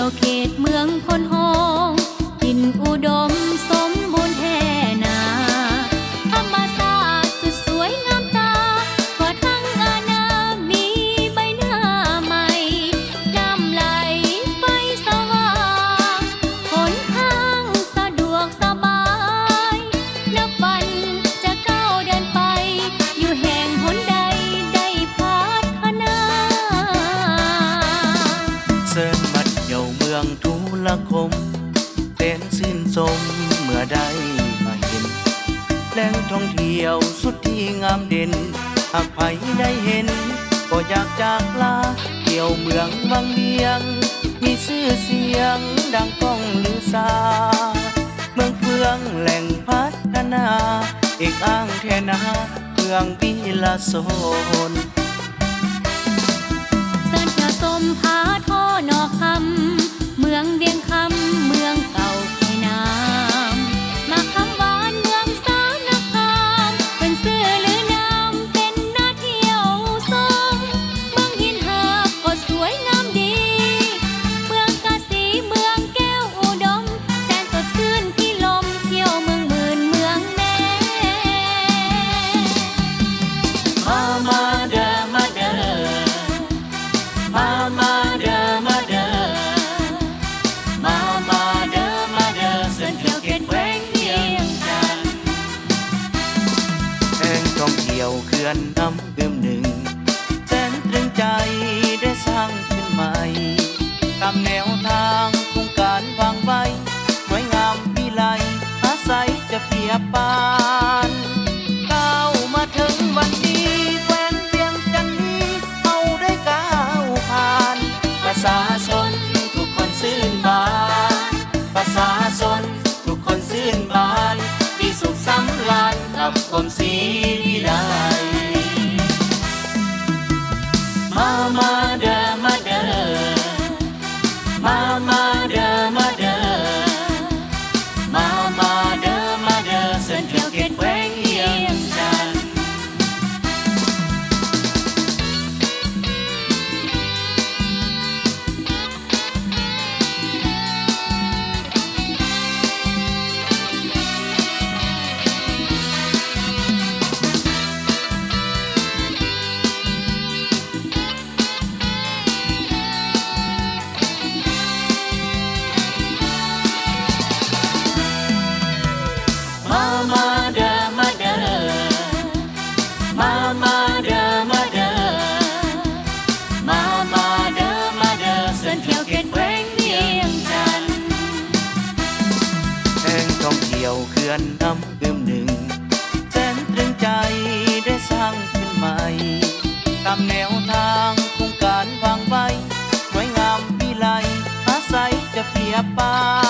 ยวเขตเมืองพนหงส์ดินอุดมสมบูรณ์แท่นาธรรมชาติสุดสวยงามตากว่าทั้งอาณามีใบหน้าใหม่น้ำไหลไฟสว่างหนทางสะดวกสบายนับวันจะก้าวเดินไปอยู่แห่งหนใดได้พัฒนาเซินมัดเดี่ยวเมืองทุลคมเต้นชื่นชมเมื่อได้มาเห็นแหล่งท่องเที่ยวสุดที่งามเด่นหากใครได้เห็นก็อยากจากลาเที่ยวเมืองวังเวียงมีชื่อเสียงดังก้องลือซาเมืองเฟืองแหล่งพัฒนาเอกอ้างแทนาเมืองวิลาโซนเสิร์นเที่ยวสมผาทอนอคำเมืองเวียงคำเมืองเก่าไทยน้ำมาคำหวานเมืองสานคามเป็นซื่อหรือน้ำเป็นน่าเที่ยวชมเมืองหินหาบก็สวยงามดีเมืองกาสีเมืองแก้วอุดมแสนสดชื่นที่ลมเที่ยวเมืองหมื่นเมืองแน่มาเด้อมาเด้อมาเด้อมาเด้อมาเด้อมาเด้อเส้นเที่ยวเขตแขวงเวียงจันทน์แห่งท่องเที่ยวเขื่อนน้ำดื่มหนึ่งแสนตรึงใจได้สร้างขึ้นใหม่ตามแนวทางโครงการวางไว้สวยงามวิไลอาศัยจะเปรียบปานก้าวมาถึงวันนี้แขวงเวียงจันทน์นี้เอาได้ก้าวผ่านประชาชนทุกคนชื่นบานประชาชนทุกคนชื่นบานมีสุขสำราญกับความศรีวิไลมาเด้อมาเด้อมาเด้อมาเด้อมาเด้อมาเด้อเส้นเที่ยวเขตแขวงเวียงจันทน์มาเด้อมาเด้อมาเด้อมาเด้อมาเด้อมาเด้อเส้นเที่ยวเขตแขวงเวียงจันทน์แห่งท่องเที่ยวเขื่อนน้ำดื่มหนึ่งแสนตรึงใจได้สร้างขึ้นใหม่ตามแนวทางโครงการวางไว้สวยงามวิไลอาศัยจะเปรียบปาน